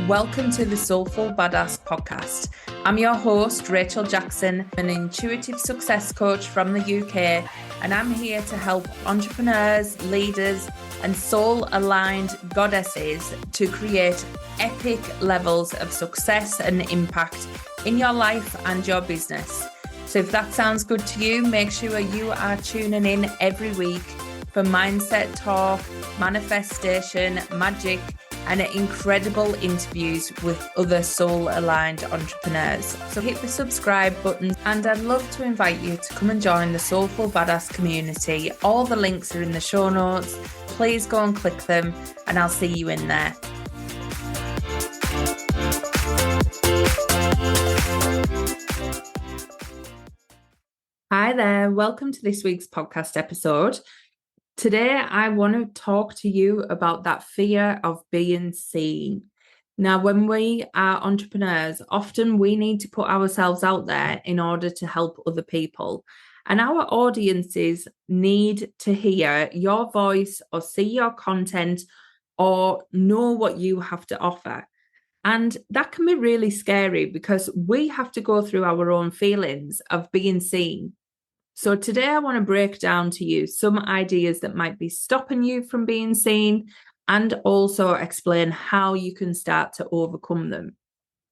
Welcome to the Soulful Badass Podcast. I'm your host, Rachel Jackson, an intuitive success coach from the UK, and I'm here to help entrepreneurs, leaders, and soul-aligned goddesses to create epic levels of success and impact in your life and your business. So if that sounds good to you, make sure you are tuning in every week for mindset talk, manifestation, magic, and incredible interviews with other soul-aligned entrepreneurs. So hit the subscribe button, and I'd love to invite you to come and join the Soulful Badass community. All the links are in the show notes. Please go and click them, and I'll see you in there. Hi there, welcome to this week's podcast episode. Today, I want to talk to you about that fear of being seen. Now, when we are entrepreneurs, often we need to put ourselves out there in order to help other people. And our audiences need to hear your voice or see your content or know what you have to offer. And that can be really scary because we have to go through our own feelings of being seen. So today I want to break down to you some ideas that might be stopping you from being seen and also explain how you can start to overcome them.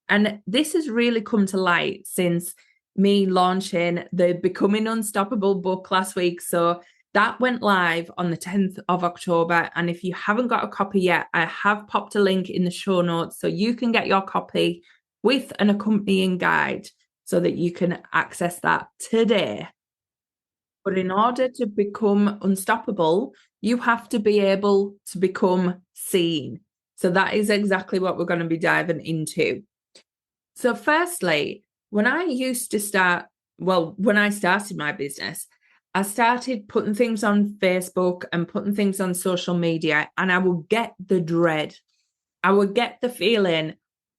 And this has really come to light since me launching the Becoming Unstoppable book last week. So that went live on the 10th of October. And if you haven't got a copy yet, I have popped a link in the show notes so you can get your copy with an accompanying guide so that you can access that today. But in order to become unstoppable, you have to be able to become seen. So that is exactly what we're going to be diving into. So firstly, when I started my business, I started putting things on Facebook and putting things on social media, and I would get the dread. I would get the feeling,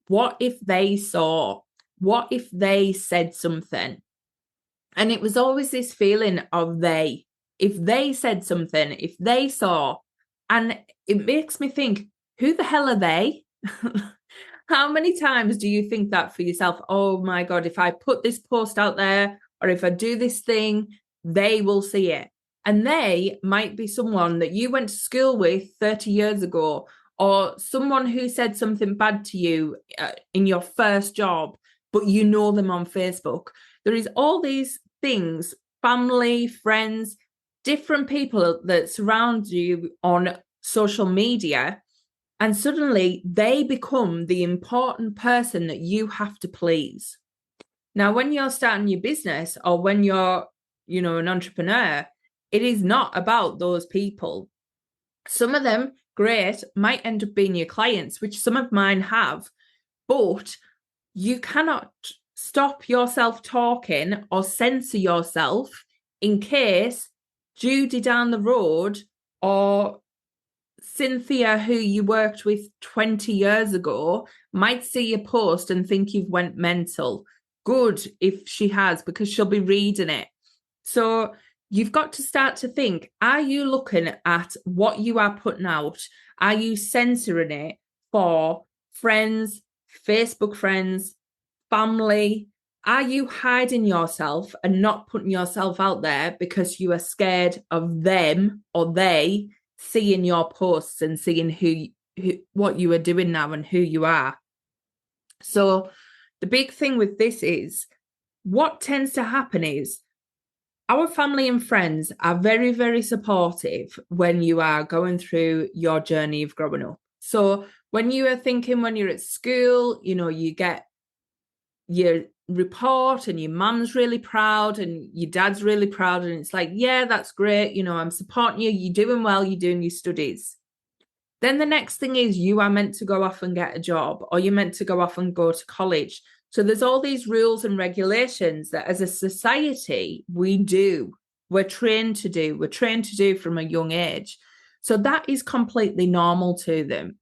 what if they saw? What if they said something? And it was always this feeling of they. If they said something, if they saw, and it makes me think, who the hell are they? How many times do you think that for yourself? Oh my God, if I put this post out there or if I do this thing, they will see it. And they might be someone that you went to school with 30 years ago, or someone who said something bad to you in your first job, but you know them on Facebook. There is all these things, family, friends, different people that surround you on social media, and suddenly they become the important person that you have to please. Now, when you're starting your business or when you're, an entrepreneur, it is not about those people. Some of them, great, might end up being your clients, which some of mine have, but you cannot stop yourself talking or censor yourself in case Judy down the road or Cynthia, who you worked with 20 years ago, might see your post and think you've went mental. Good if she has, because she'll be reading it. So you've got to start to think, are you looking at what you are putting out? Are you censoring it for friends, Facebook friends, family? Are you hiding yourself and not putting yourself out there because you are scared of them or they seeing your posts and seeing who what you are doing now and who you are? So the big thing with this is, what tends to happen is our family and friends are very, very supportive when you are going through your journey of growing up. So when you are thinking, when you're at school, you get your report and your mum's really proud and your dad's really proud, and it's like, yeah, that's great, I'm supporting you, you're doing well, you're doing your studies. Then the next thing is you are meant to go off and get a job, or you're meant to go off and go to college. So there's all these rules and regulations that as a society we're trained to do from a young age. So that is completely normal to them.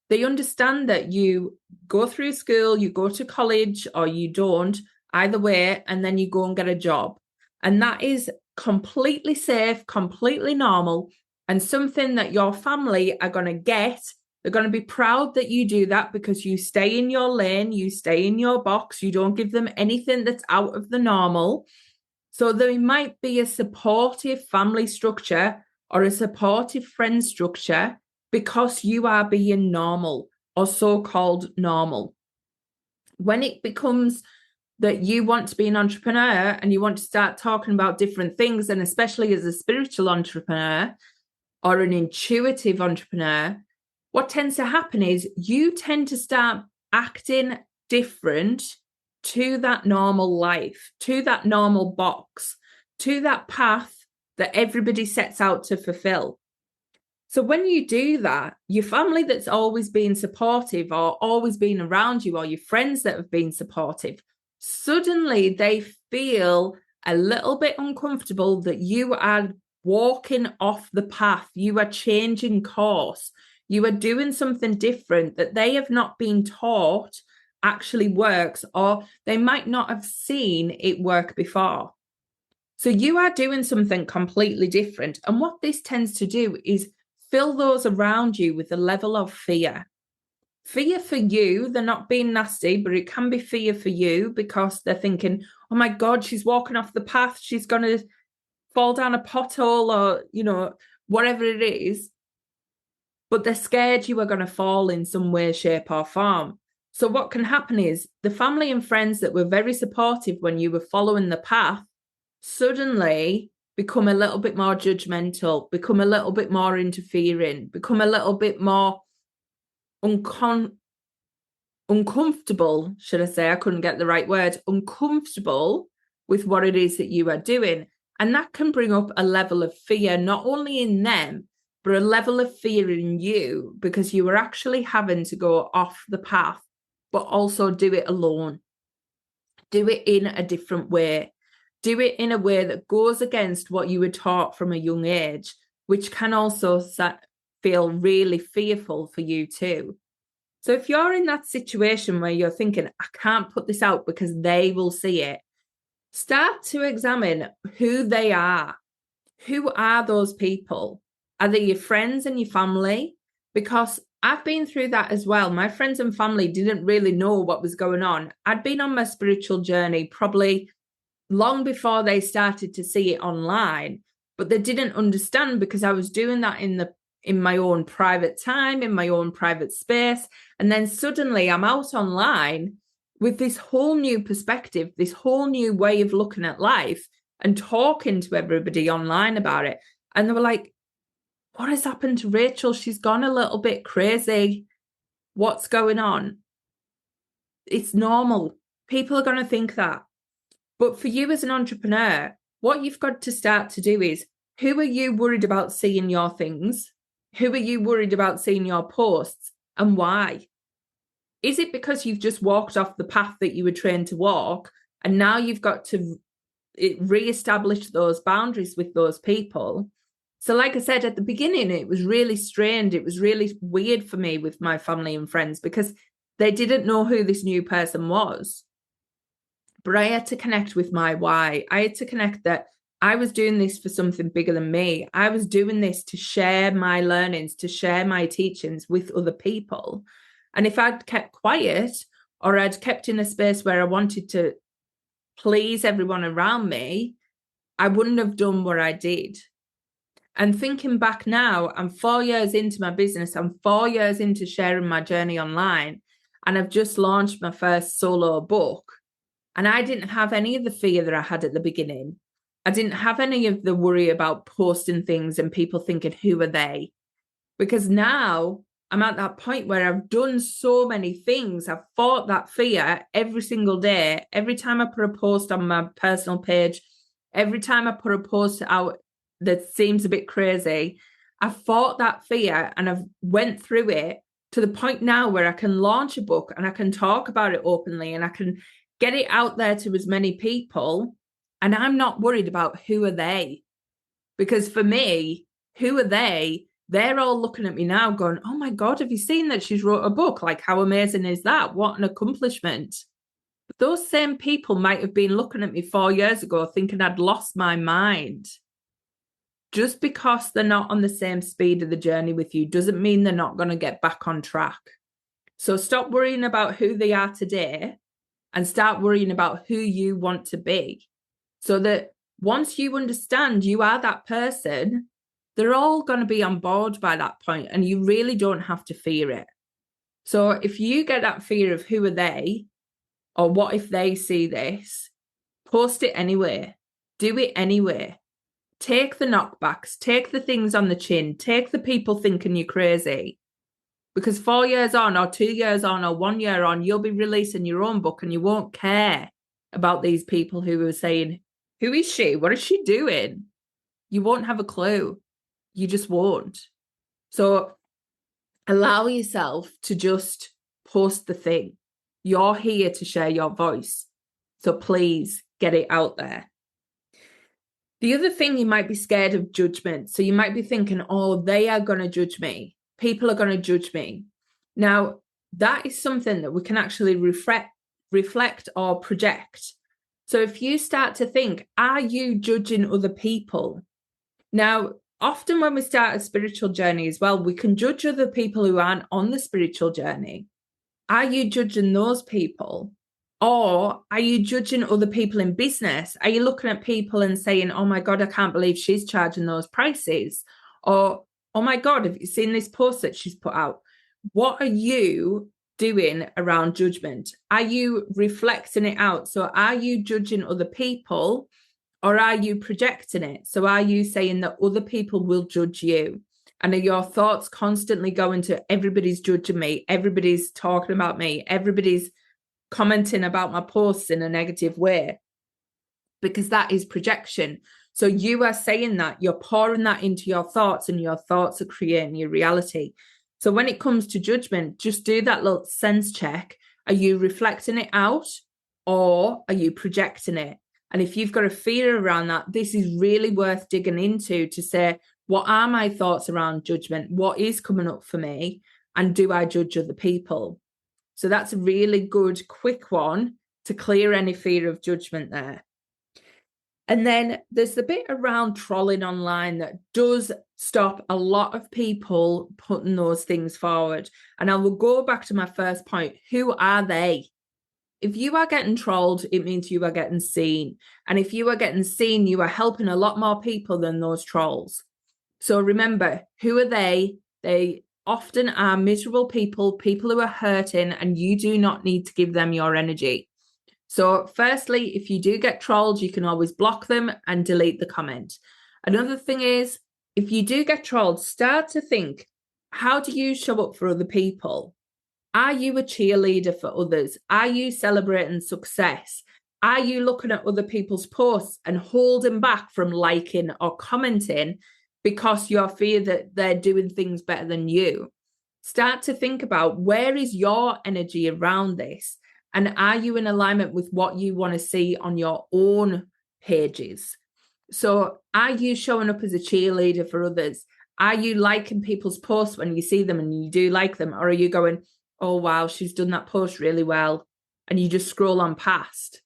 They understand that you go through school, you go to college, or you don't, either way, and then you go and get a job. And that is completely safe, completely normal, and something that your family are going to get They're going to be proud that you do that because you stay in your lane, you stay in your box, you don't give them anything that's out of the normal. So there might be a supportive family structure or a supportive friend structure because you are being normal or so-called normal. When it becomes that you want to be an entrepreneur and you want to start talking about different things, and especially as a spiritual entrepreneur or an intuitive entrepreneur, what tends to happen is you tend to start acting different to that normal life, to that normal box, to that path that everybody sets out to fulfill. So when you do that, your family that's always been supportive or always been around you, or your friends that have been supportive, suddenly they feel a little bit uncomfortable that you are walking off the path, you are changing course, you are doing something different that they have not been taught actually works, or they might not have seen it work before. So you are doing something completely different. And what this tends to do is fill those around you with a level of fear. Fear for you, they're not being nasty, but it can be fear for you because they're thinking, oh my God, she's walking off the path, she's going to fall down a pothole, or, whatever it is. But they're scared you are going to fall in some way, shape, or form. So what can happen is the family and friends that were very supportive when you were following the path suddenly become a little bit more judgmental, become a little bit more interfering, become a little bit more uncomfortable, should I say? I couldn't get the right word. Uncomfortable with what it is that you are doing. And that can bring up a level of fear, not only in them, but a level of fear in you, because you are actually having to go off the path, but also do it alone. Do it in a different way. Do it in a way that goes against what you were taught from a young age, which can also feel really fearful for you too. So if you're in that situation where you're thinking, I can't put this out because they will see it, start to examine who they are. Who are those people? Are they your friends and your family? Because I've been through that as well. My friends and family didn't really know what was going on. I'd been on my spiritual journey probably long before they started to see it online, but they didn't understand because I was doing that in my own private time, in my own private space. And then suddenly I'm out online with this whole new perspective, this whole new way of looking at life and talking to everybody online about it. And they were like, what has happened to Rachel? She's gone a little bit crazy. What's going on? It's normal. People are going to think that. But for you as an entrepreneur, what you've got to start to do is, who are you worried about seeing your things? Who are you worried about seeing your posts, and why? Is it because you've just walked off the path that you were trained to walk, and now you've got to re-establish those boundaries with those people? So like I said, at the beginning, it was really strained. It was really weird for me with my family and friends because they didn't know who this new person was. But I had to connect with my why. I had to connect that I was doing this for something bigger than me. I was doing this to share my learnings, to share my teachings with other people. And if I'd kept quiet, or I'd kept in a space where I wanted to please everyone around me, I wouldn't have done what I did. And thinking back now, I'm 4 years into my business. I'm 4 years into sharing my journey online. And I've just launched my first solo book. And I didn't have any of the fear that I had at the beginning. I didn't have any of the worry about posting things and people thinking, who are they? Because now I'm at that point where I've done so many things. I've fought that fear every single day. Every time I put a post on my personal page, every time I put a post out that seems a bit crazy, I've fought that fear and I've went through it to the point now where I can launch a book and I can talk about it openly and I can get it out there to as many people. And I'm not worried about who are they. Because for me, who are they? They're all looking at me now going, oh my God, have you seen that she's wrote a book? Like, how amazing is that? What an accomplishment. But those same people might have been looking at me 4 years ago thinking I'd lost my mind. just because they're not on the same speed of the journey with you doesn't mean they're not going to get back on track. So stop worrying about who they are today and start worrying about who you want to be. So that once you understand you are that person, they're all going to be on board by that point, and you really don't have to fear it. So if you get that fear of who are they, or what if they see this, post it anyway. Do it anyway. Take the knockbacks, take the things on the chin, take the people thinking you're crazy. Because 4 years on, or 2 years on, or 1 year on, you'll be releasing your own book and you won't care about these people who are saying, who is she? What is she doing? You won't have a clue. You just won't. So allow yourself to just post the thing. You're here to share your voice. So please get it out there. The other thing, you might be scared of judgment. So you might be thinking, oh, they are going to judge me. People are going to judge me. Now, that is something that we can actually reflect or project. So if you start to think, are you judging other people? Now, often when we start a spiritual journey as well, we can judge other people who aren't on the spiritual journey. Are you judging those people? Or are you judging other people in business? Are you looking at people and saying, oh my God, I can't believe she's charging those prices? Or, oh my God, have you seen this post that she's put out? What are you doing around judgment? Are you reflecting it out? So are you judging other people, or are you projecting it? So are you saying that other people will judge you? And are your thoughts constantly going to everybody's judging me, everybody's talking about me, everybody's commenting about my posts in a negative way? Because that is projection. So you are saying that, you're pouring that into your thoughts, and your thoughts are creating your reality. So when it comes to judgment, just do that little sense check. Are you reflecting it out, or are you projecting it? And if you've got a fear around that, this is really worth digging into to say, what are my thoughts around judgment? What is coming up for me? And do I judge other people? So that's a really good, quick one to clear any fear of judgment there. And then there's the bit around trolling online that does stop a lot of people putting those things forward. And I will go back to my first point. Who are they? If you are getting trolled, it means you are getting seen. And if you are getting seen, you are helping a lot more people than those trolls. So remember, who are they? They often are miserable people who are hurting, and you do not need to give them your energy. So firstly, if you do get trolled, you can always block them and delete the comment. Another thing is, if you do get trolled, start to think, how do you show up for other people? Are you a cheerleader for others? Are you celebrating success? Are you looking at other people's posts and holding back from liking or commenting because you fear that they're doing things better than you? Start to think about, where is your energy around this? And are you in alignment with what you want to see on your own pages? So are you showing up as a cheerleader for others? Are you liking people's posts when you see them and you do like them? Or are you going, oh, wow, she's done that post really well, and you just scroll on past?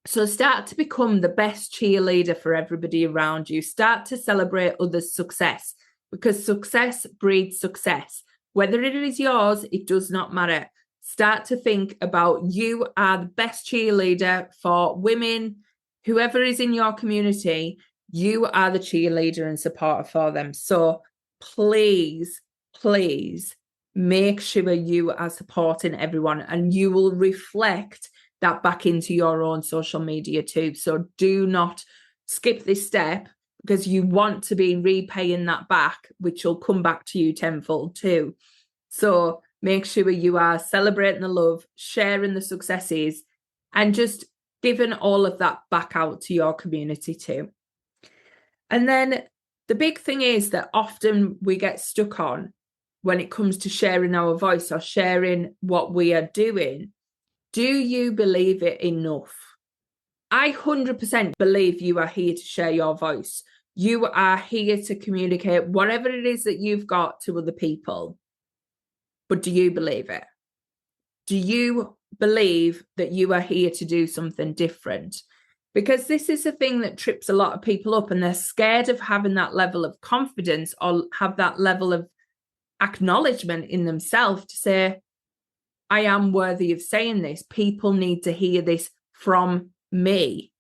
So start to become the best cheerleader for everybody around you. Start to celebrate others' success, because success breeds success. Whether it is yours, it does not matter. Start to think about, you are the best cheerleader for women, whoever is in your community. You are the cheerleader and supporter for them. So please, please make sure you are supporting everyone, and you will reflect that back into your own social media too. So do not skip this step, because you want to be repaying that back, which will come back to you tenfold too. So make sure you are celebrating the love, sharing the successes, and just giving all of that back out to your community too. And then the big thing is that often we get stuck on, when it comes to sharing our voice or sharing what we are doing, do you believe it enough? I 100% believe you are here to share your voice. You are here to communicate whatever it is that you've got to other people. But do you believe it? Do you believe that you are here to do something different? Because this is the thing that trips a lot of people up, and they're scared of having that level of confidence or have that level of acknowledgement in themselves to say, I am worthy of saying this. People need to hear this from me.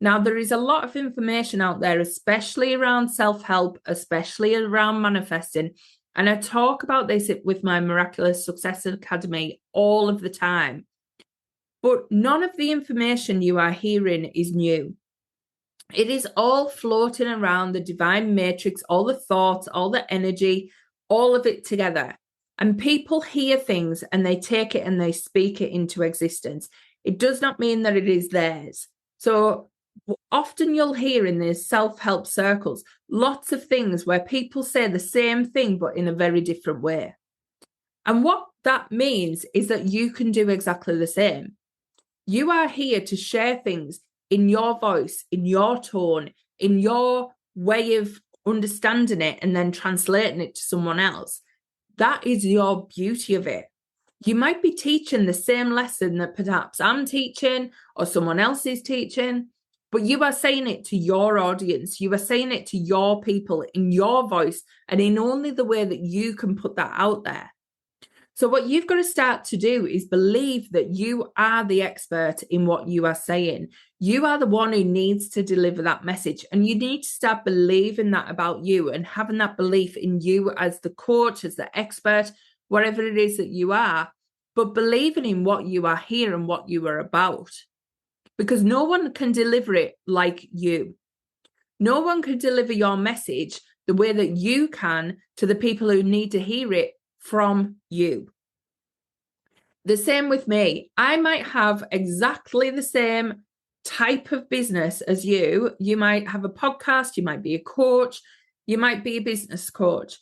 Now, there is a lot of information out there, especially around self-help, especially around manifesting. And I talk about this with my Miraculous Success Academy all of the time. But none of the information you are hearing is new. It is all floating around the divine matrix, all the thoughts, all the energy, all of it together. And people hear things and they take it and they speak it into existence. It does not mean that it is theirs. So often you'll hear in these self-help circles lots of things where people say the same thing but in a very different way. And what that means is that you can do exactly the same. You are here to share things in your voice, in your tone, in your way of understanding it and then translating it to someone else. That is your beauty of it. You might be teaching the same lesson that perhaps I'm teaching or someone else is teaching, but you are saying it to your audience. You are saying it to your people in your voice and in only the way that you can put that out there. So what you've got to start to do is believe that you are the expert in what you are saying. You are the one who needs to deliver that message, and you need to start believing that about you and having that belief in you as the coach, as the expert, whatever it is that you are, but believing in what you are here and what you are about. Because no one can deliver it like you. No one can deliver your message the way that you can to the people who need to hear it from you. The same with me. I might have exactly the same type of business as you. You might have a podcast, you might be a coach, you might be a business coach.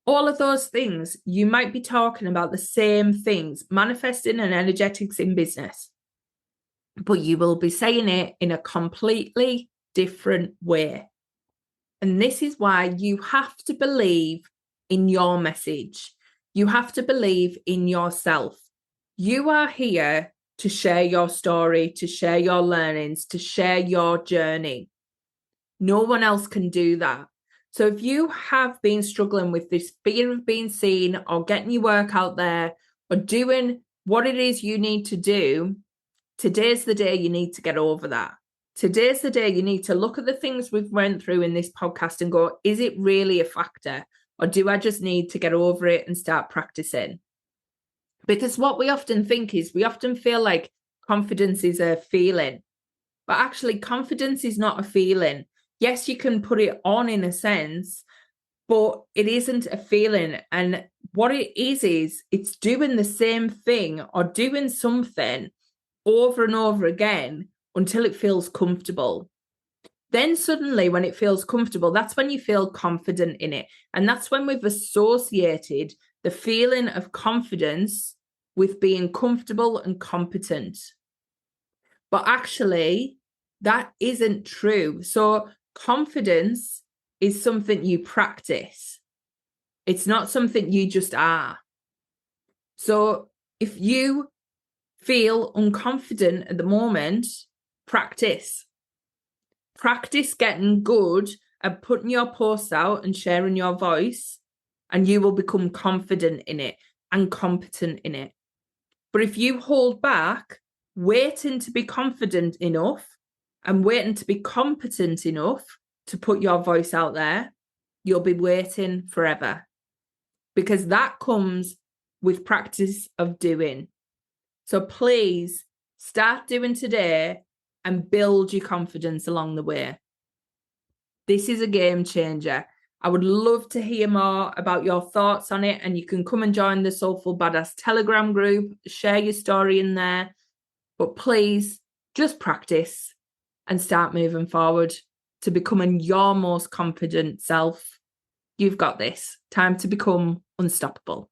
All of those things, you might be talking about the same things, manifesting and energetics in business. But you will be saying it in a completely different way. And this is why you have to believe in your message. You have to believe in yourself. You are here to share your story, to share your learnings, to share your journey. No one else can do that. So if you have been struggling with this fear of being seen or getting your work out there or doing what it is you need to do, today's the day you need to get over that. Today's the day you need to look at the things we've went through in this podcast and go, is it really a factor? Or do I just need to get over it and start practicing? Because what we often think is we often feel like confidence is a feeling. But actually, confidence is not a feeling. Yes, you can put it on in a sense, but it isn't a feeling. And what it is it's doing the same thing or doing something over and over again until it feels comfortable. Then suddenly when it feels comfortable, that's when you feel confident in it. And that's when we've associated the feeling of confidence with being comfortable and competent. But actually, that isn't true. So confidence is something you practice. It's not something you just are. So if you feel unconfident at the moment, practice. Practice getting good at putting your posts out and sharing your voice, and you will become confident in it and competent in it. But if you hold back, waiting to be confident enough and waiting to be competent enough to put your voice out there, you'll be waiting forever. Because that comes with practice of doing. So please start doing today and build your confidence along the way. This is a game changer. I would love to hear more about your thoughts on it, and you can come and join the Soulful Badass Telegram group, share your story in there. But please just practice and start moving forward to becoming your most confident self. You've got this. Time to become unstoppable.